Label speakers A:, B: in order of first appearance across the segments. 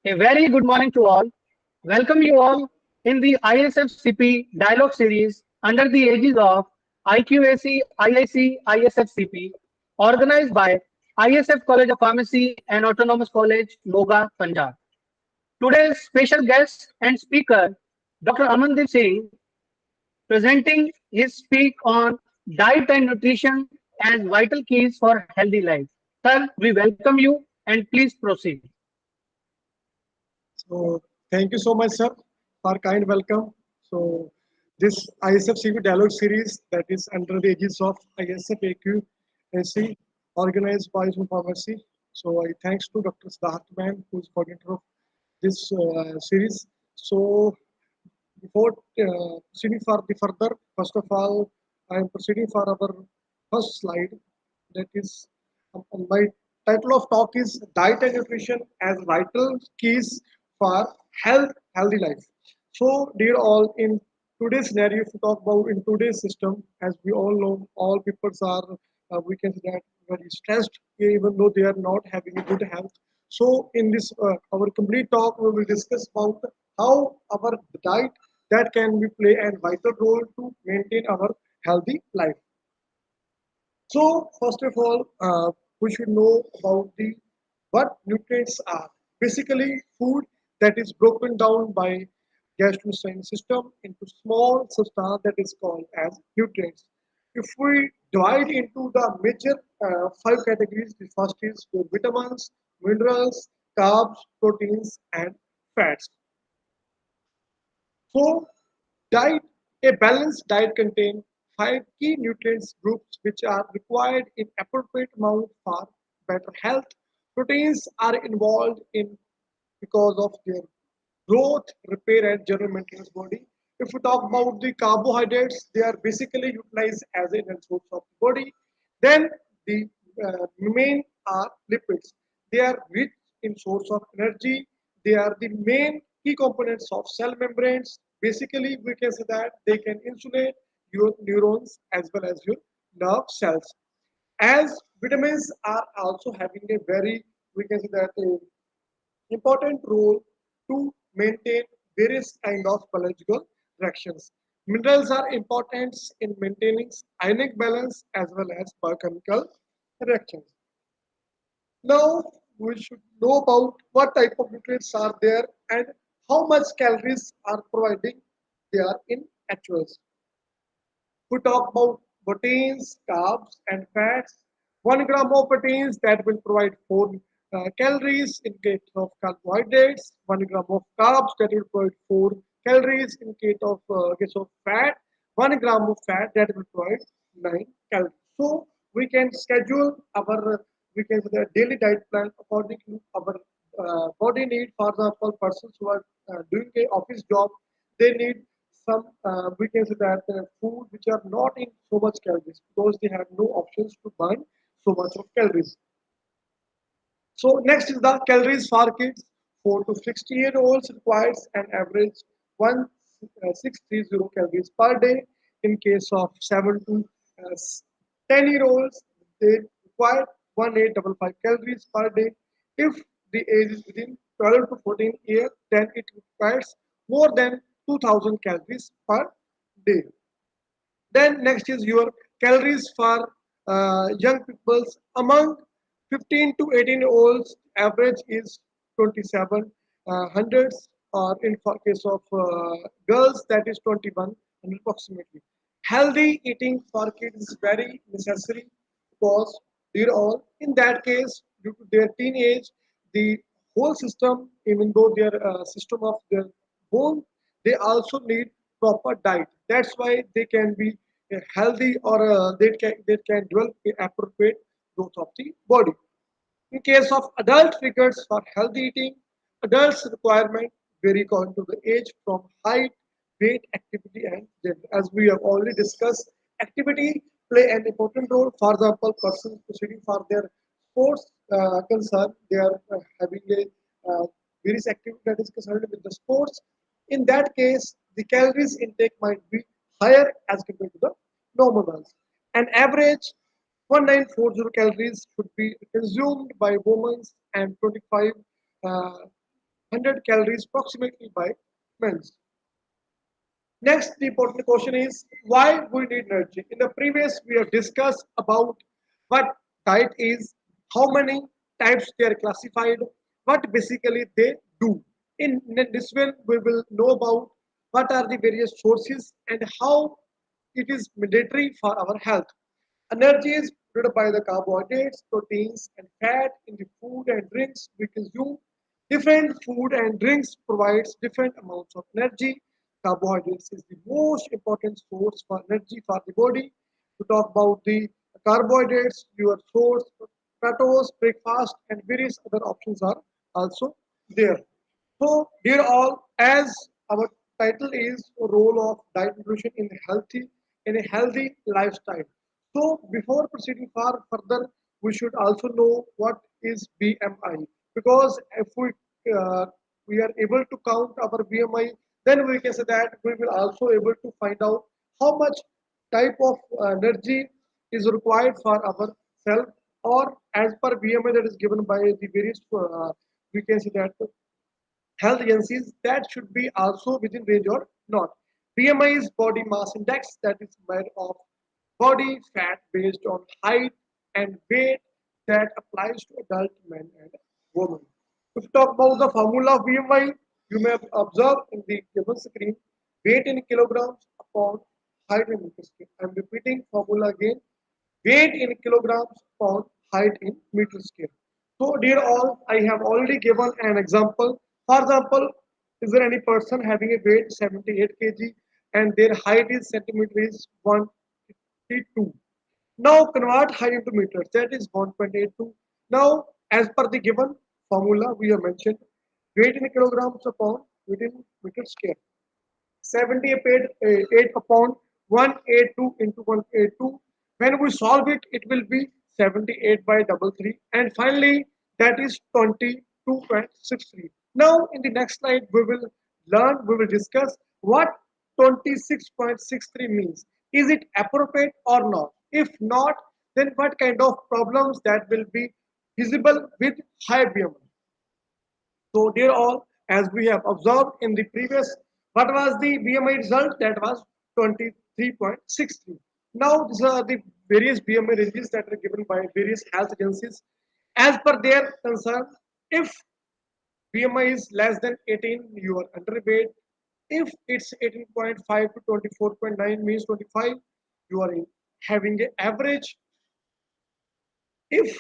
A: A very good morning to all. Welcome you all in the ISFCP dialogue series under the aegis of IQAC-IIC ISFCP, organized by ISF College of Pharmacy and Autonomous College, Moga, Punjab. Today's special guest and speaker, Dr. Amandeep Singh, presenting his speak on diet and nutrition as vital keys for healthy life. Sir, we welcome you and please proceed.
B: So thank you so much, sir, for kind welcome. So this ISFCP dialogue series that is under the aegis of ISFAQ-IC organized by Pharmacy. So I thanks to Dr. Siddharth Man, who is coordinator of this series. So before proceeding for the further, first of all, I am proceeding for our first slide. That is, my title of talk is Diet and Nutrition as Vital Keys for Healthy Life. So, dear all, in today's scenario, if we talk about in today's system, as we all know, all people are, we can say that, very stressed, even though they are not having a good health. So, in this our complete talk, we will discuss about how our diet that can be play a vital role to maintain our healthy life. So first of all, we should know about the what nutrients are. Basically, food that is broken down by gastrointestinal system into small substance that is called as nutrients. If we divide into the major five categories, the first is for vitamins, minerals, carbs, proteins, and fats. So, diet, a balanced diet contains five key nutrients groups which are required in appropriate amount for better health. Proteins are involved in because of their growth, repair, and general maintenance body. If we talk about the carbohydrates, they are basically utilized as an energy source of the body. Then the main are lipids. They are rich in source of energy. They are the main key components of cell membranes. Basically, we can say that they can insulate your neurons as well as your nerve cells. As vitamins are also having a very, we can say that a important role to maintain various kind of biological reactions. Minerals are important in maintaining ionic balance as well as biochemical reactions. Now we should know about what type of nutrients are there and how much calories are providing they are in actuals. We talk about proteins, carbs, and fats. 1 gram of proteins that will provide 4 calories in case of carbohydrates. 1 gram of carbs that will provide 4 calories in case of fat. 1 gram of fat that will provide 9 calories. So we can schedule our we can say the daily diet plan according to our body need. For example, persons who are doing a office job, they need some we can say that food which are not in so much calories because they have no options to burn so much of calories. So next is the calories for kids. 4 to 60-year-olds requires an average 1630 calories per day. In case of 7 to 10-year-olds, they require 1855 calories per day. If the age is within 12 to 14 years, then it requires more than 2000 calories per day. Then next is your calories for young peoples among 15 to 18 year olds. Average is 27 hundreds, or in case of girls that is 2100 approximately. Healthy eating for kids is very necessary because they're all in that case due to their teenage, the whole system, even though their system of their bone, they also need proper diet. That's why they can be healthy, or they can develop the appropriate growth of the body. In case of adult figures for healthy eating, adults requirement vary according to the age from height, weight, activity, and gender. As we have already discussed, activity play an important role. For example, persons proceeding for their sports concern, they are having a various activity that is concerned with the sports. In that case, the calories intake might be higher as compared to the normal ones. An average 1940 calories should be consumed by women and 25 uh, 100 calories approximately by men's. Next, the important question is why we need energy. In the previous, we have discussed about what diet is, how many types they are classified, what basically they do. In this way, we will know about what are the various sources and how it is mandatory for our health. Energy is produced by the carbohydrates, proteins, and fat in the food and drinks we consume. Different food and drinks provides different amounts of energy. Carbohydrates is the most important source for energy for the body. To talk about the carbohydrates, your source, potatoes, breakfast, and various other options are also there. So, dear all, as our title is role of diet nutrition in a healthy lifestyle. So, before proceeding far further, we should also know what is BMI because if uh, we are able to count our BMI, then we can say that we will also able to find out how much type of energy is required for our self or as per BMI that is given by the various we can say that health agencies that should be also within range or not. BMI is body mass index that is made of body fat based on height and weight that applies to adult men and women. If we talk about the formula of BMI, you may observe in the given screen weight in kilograms upon height in meter scale. I am repeating formula again weight in kilograms upon height in meter scale. So, dear all, I have already given an example. For example, is there any person having a weight 78 kg and their height is centimeter is 152. Now convert height into meters, that is 1.82. Now, as per the given formula we have mentioned, weight in kilograms upon weight in meter scale. 78 upon 182 into 182. When we solve it, it will be 78 by double three. And finally, that is 22.63. Now, in the next slide, we will discuss what 26.63 means. Is it appropriate or not? If not, then what kind of problems that will be visible with high BMI? So, dear all, as we have observed in the previous, what was the BMI result? That was 23.63. Now, these are the various BMI ranges that are given by various health agencies. As per their concern, if BMI is less than 18, you are underweight. If it's 18.5 to 24.9 means 25, you are having an average. If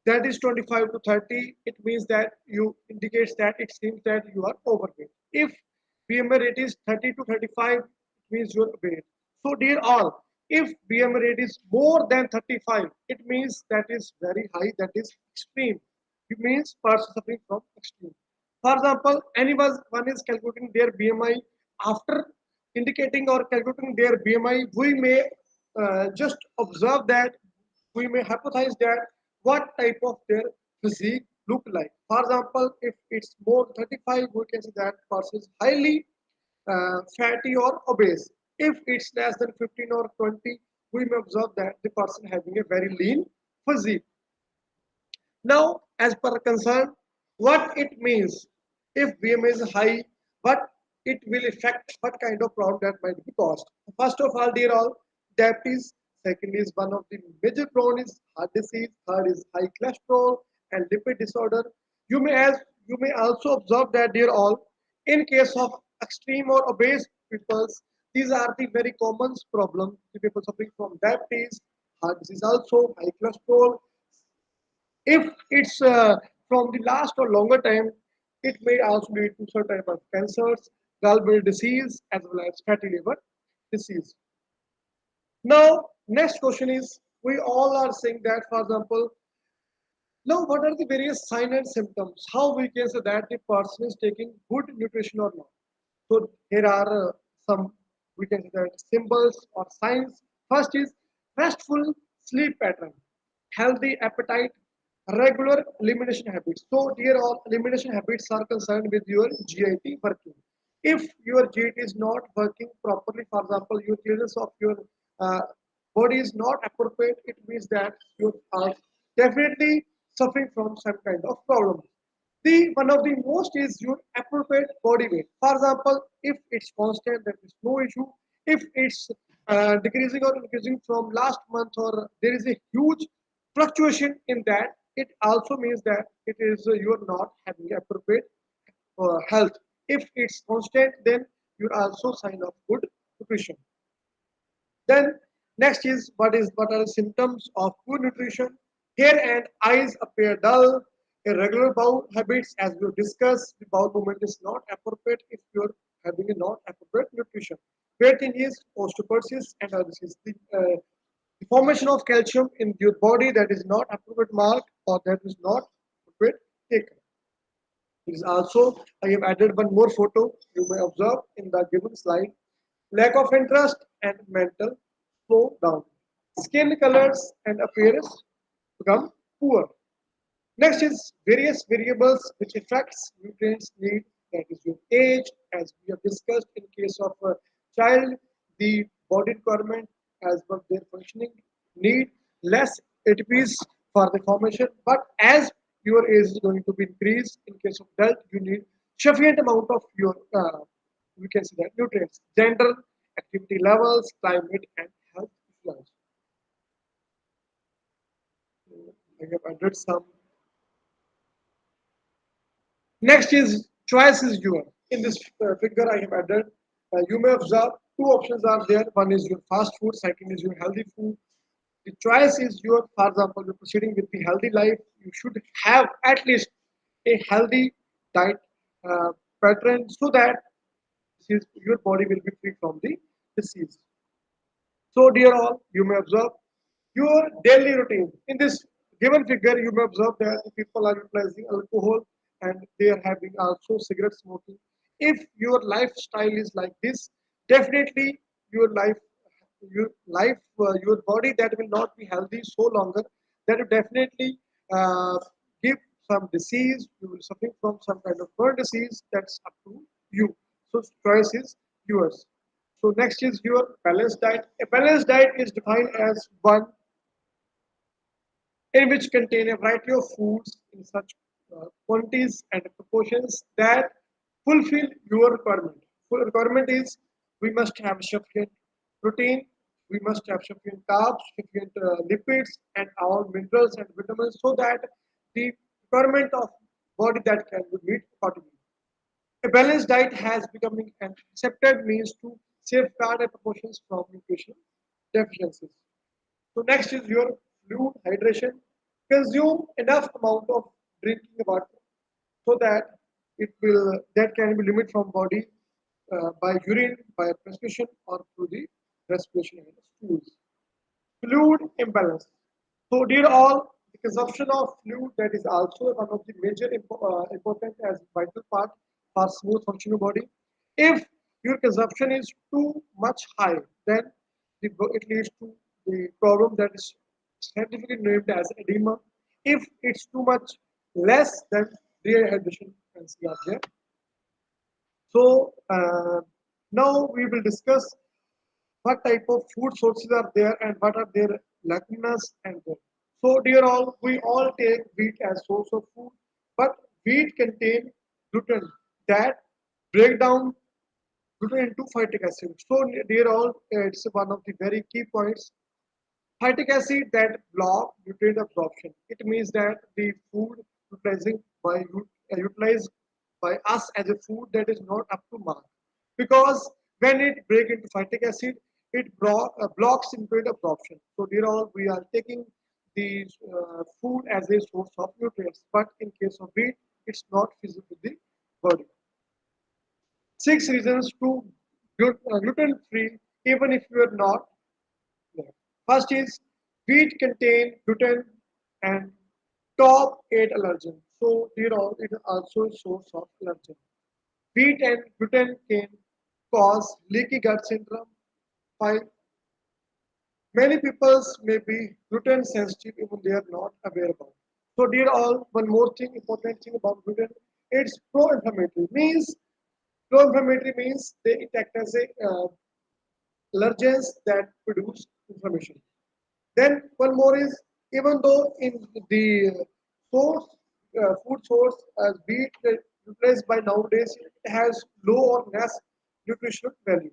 B: that is 25 to 30, it means that you indicates that it seems that you are overweight. If BMI rate is 30 to 35, it means you are weight. So dear all, if BMI rate is more than 35, it means that is very high, that is extreme. It means person suffering from extreme. For example, anyone one is calculating their BMI after indicating or calculating their BMI, we may just observe that we may hypothesize that what type of their physique look like. For example, if it's more 35, we can say that person is highly fatty or obese. If it's less than 15 or 20, we may observe that the person having a very lean physique. Now, as per concern, what it means if BMI is high, what it will affect, what kind of problem that might be caused. First of all, dear all, diabetes. Second is one of the major problem is heart disease. Third is high cholesterol and lipid disorder. You may also observe that dear all, in case of extreme or obese people, these are the very common problems. The people suffering from diabetes, heart disease also, high cholesterol, if it's from the last or longer time, it may also lead to certain type of cancers, gallbladder disease, as well as fatty liver disease. Now, next question is, we all are saying that, for example, now what are the various signs and symptoms? How we can say that the person is taking good nutrition or not? So here are some, we can say that symbols or signs. First is restful sleep pattern, healthy appetite, regular elimination habits. So dear all, elimination habits are concerned with your GIT working. If your GIT is not working properly, for example, your clearance of your uh, body is not appropriate, it means that you are definitely suffering from some kind of problem. The one of the most is your appropriate body weight. For example, if it's constant, there is no issue. If it's decreasing or increasing from last month, or there is a huge fluctuation in that, it also means that it is you are not having appropriate health. If it's constant, then you also sign of good nutrition. Then next is what are the symptoms of poor nutrition? Hair and eyes appear dull. Irregular bowel habits, as we discussed, the bowel movement is not appropriate if you're having a not appropriate nutrition. Weight gain is osteoporosis and disease. The formation of calcium in your body that is not appropriate mark or that is not appropriate taken. It is also, I have added one more photo you may observe in the given slide. Lack of interest and mental slow down. Skin colors and appearance become poor. Next is various variables which affects nutrients need. That is your age, as we have discussed in case of a child, the body requirement as per their functioning need less ATPs for the formation. But as your age is going to be increased, in case of adult, you need sufficient amount of your we can say that nutrients, gender, activity levels, climate, and health issues. I have added some. Next is choice is your. In this figure I have added, you may observe two options are there. One is your fast food, second is your healthy food. The choice is your, for example, you're proceeding with the healthy life, you should have at least a healthy diet pattern so that your body will be free from the disease. So, dear all, you may observe your daily routine. In this given figure, you may observe that people are utilizing alcohol and they are having also cigarette smoking. If your lifestyle is like this, definitely your your body that will not be healthy so longer. That will definitely uh, give some disease. You will suffering from some kind of burn disease. That's up to you. So choice is yours. So next is your balanced diet. A balanced diet is defined as one in which contain a variety of foods in such quantities and proportions that fulfill your requirement. Full requirement is we must have sufficient protein, we must have sufficient carbs, sufficient lipids, and all minerals and vitamins so that the requirement of body that can be meet accordingly. A balanced diet has become an accepted means to safeguard a proportions from nutrition deficiencies. So next is your fluid hydration. Consume enough amount of drinking water so that it will that can be limited from body by urine, by perspiration, or through the respiration and stools. Fluid imbalance. So, dear all, the consumption of fluid that is also one of the major important as vital part for smooth functioning body. If your consumption is too much high, then it leads to the problem that is scientifically named as edema. If it's too much less, then dehydration can see up there. So now we will discuss what type of food sources are there and what are their lacunas and there. So dear all, we all take wheat as source of food, but wheat contain gluten that break down gluten into phytic acid. So dear all, it's one of the very key points. Phytic acid that block nutrient absorption. It means that the food utilized by us as a food that is not up to mark. Because when it break into phytic acid, it blocks nutrient absorption. So dear all, we are taking the food as a source of nutrients. But in case of wheat, it's not feasible to the body. Six reasons to gluten free, even if you are not. Yeah. First is wheat contain gluten and top 8 allergen. So here all it is also a source of allergen. Wheat and gluten can cause leaky gut syndrome. Five, many people may be gluten sensitive even they are not aware about. So dear all, one more thing, important thing about gluten, it's pro-inflammatory. Means pro-inflammatory means they act as a allergens that produce inflammation. Then one more is even though in the source food source as wheat replaced by nowadays, it has low or less nutritional value.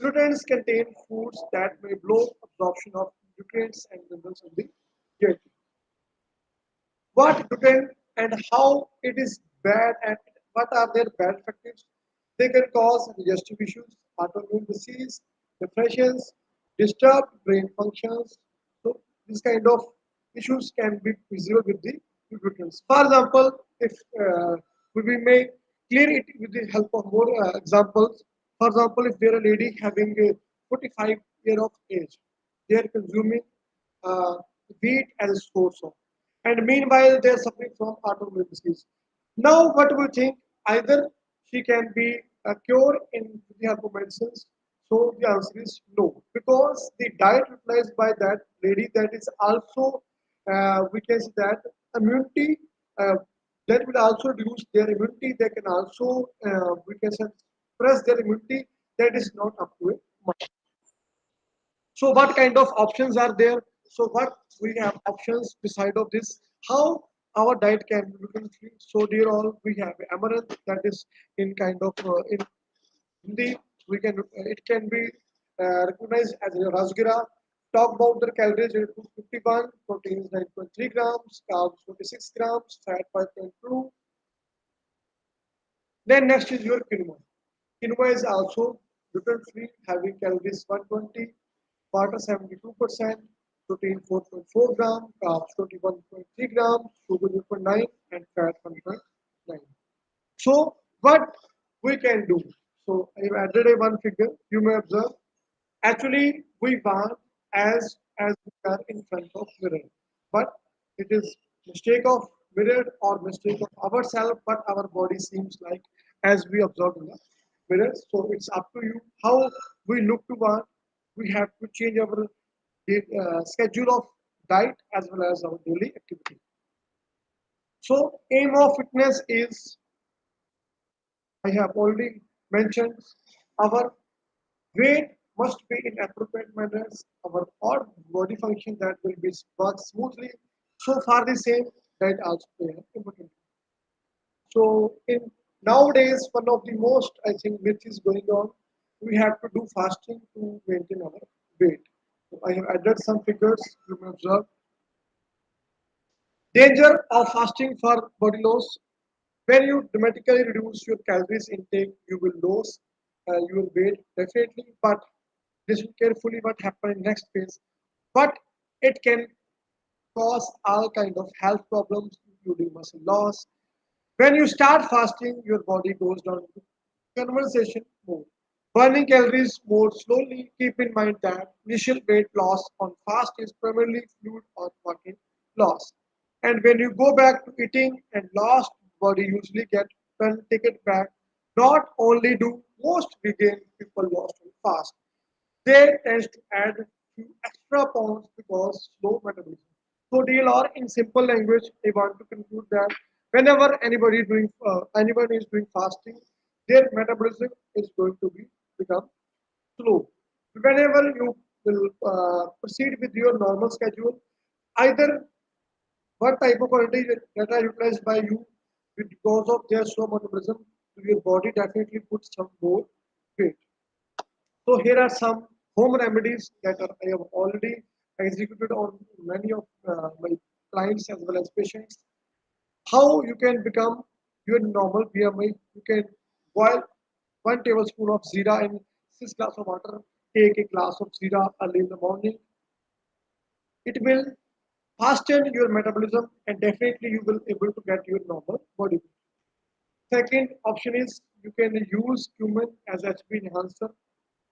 B: Gluten's contain foods that may block absorption of nutrients and minerals in the gut. What gluten and how it is bad and what are their bad effects? They can cause digestive issues, autoimmune disease, depressions, disturbed brain functions. So these kind of issues can be visible with the glutens. For example, if we may clear it with the help of more examples. For example, if there are a lady having a 45 year of age, they are consuming uh, wheat as a source of. And meanwhile, they are suffering from autoimmune disease. Now, what do we think? Either she can be cured in the help of medicines. So the answer is no, because the diet utilized by that lady that is also we can say that immunity uh, that will also reduce their immunity. They can also we can say suppress their immunity. That is not up to it. So what kind of options are there? So what we have options beside of this, how our diet can be gluten free. So dear all, we have amaranth that is in kind of in Hindi, we can it can be recognized as a rasgira. Talk about the calories: 251, proteins 9.3 grams, carbs 46 grams, fat 5.2. Then next is your quinoa. Quinoa is also gluten free, having calories 120, water 72%, protein 4.4 gram, carbs 21.3 grams, sugar 0.9, and fat 1.9. So what we can do? So I have added a one figure. You may observe. Actually, we want as we are in front of mirror, but it is mistake of mirror or mistake of ourselves, but our body seems like as we observe in the mirror. So it's up to you how we look to want. We have to change our schedule of diet as well as our daily activity. So aim of fitness is I have already mentioned our weight must be in appropriate manners. Our all body function that will be work smoothly. So far the same that also play an important. So in nowadays one of the most I think myth is going on. We have to do fasting to maintain our weight. So I have added some figures you may observe. Danger of fasting for body loss. When you dramatically reduce your calories intake, you will lose your weight definitely. But listen carefully what happens in next phase. But it can cause all kind of health problems, including muscle loss. When you start fasting, your body goes down to conversation mode. Burning calories more slowly. Keep in mind that initial weight loss on fast is primarily fluid or protein loss. And when you go back to eating and lost, body usually get well take it back. Not only do most vegan people lost on fast, they tend to add few extra pounds because slow metabolism. So DLR in simple language, I want to conclude that whenever anyone is doing fasting, their metabolism is going to be become slow. Whenever you will proceed with your normal schedule, either what type of quality that are utilized by you because of their slow metabolism, your body definitely puts some more weight. So here are some home remedies that I have already executed on many of my clients as well as patients. How you can become your normal BMI? You can boil 1 tablespoon of zira in 6 glass of water. Take a glass of zira early in the morning. It will hasten your metabolism and definitely you will able to get your normal body weight. Second option is you can use cumin as HP enhancer.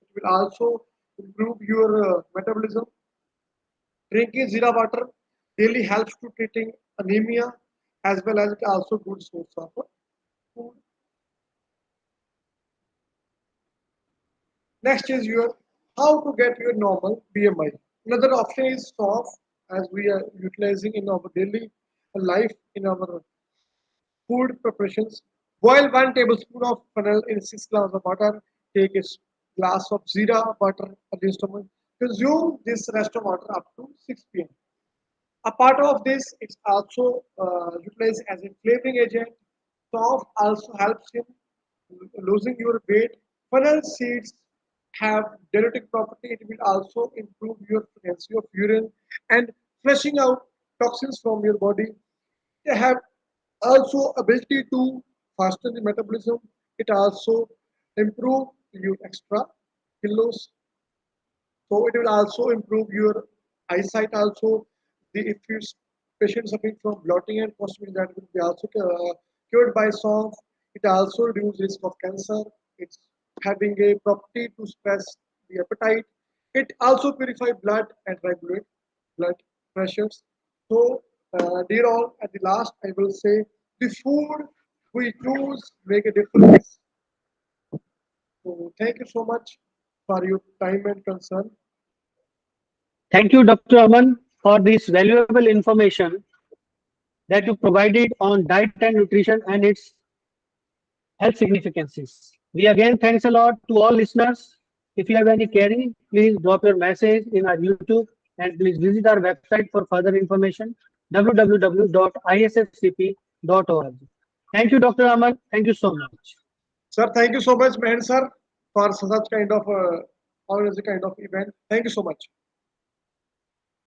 B: It will also improve your metabolism. Drinking zira water daily helps to treating anemia as well as it also good source of food. Next is your how to get your normal BMI. Another option is soft as we are utilizing in our daily life in our food preparations. Boil 1 tablespoon of fennel in 6 glasses of water. Take a glass of zira water at the stomach. Consume this rest of water up to 6 p.m. A part of this is also utilized as a flavoring agent. Soft also helps in losing your weight. Fennel seeds have diuretic property. It will also improve your frequency of urine and flushing out toxins from your body. They have also ability to fasten the metabolism. It also improve your extra kilos, so it will also improve your eyesight also. If you patient suffering from blotting and constipation, that will be also cured by song. It also reduces risk of cancer. It's having a property to suppress the appetite. It also purify blood and regulate blood pressures. So, dear all, at the last, I will say the food we choose make a difference. So, thank you so much for your time and concern.
A: Thank you, Dr. Aman, for this valuable information that you provided on diet and nutrition and its health significances. We again thanks a lot to all listeners. If you have any query, please drop your message in our YouTube and please visit our website for further information www.isfcp.org. Thank you, Dr. Aman. Thank you so much.
B: Sir, thank you so much, Mehan sir, for such kind of organizing kind of event. Thank you so much.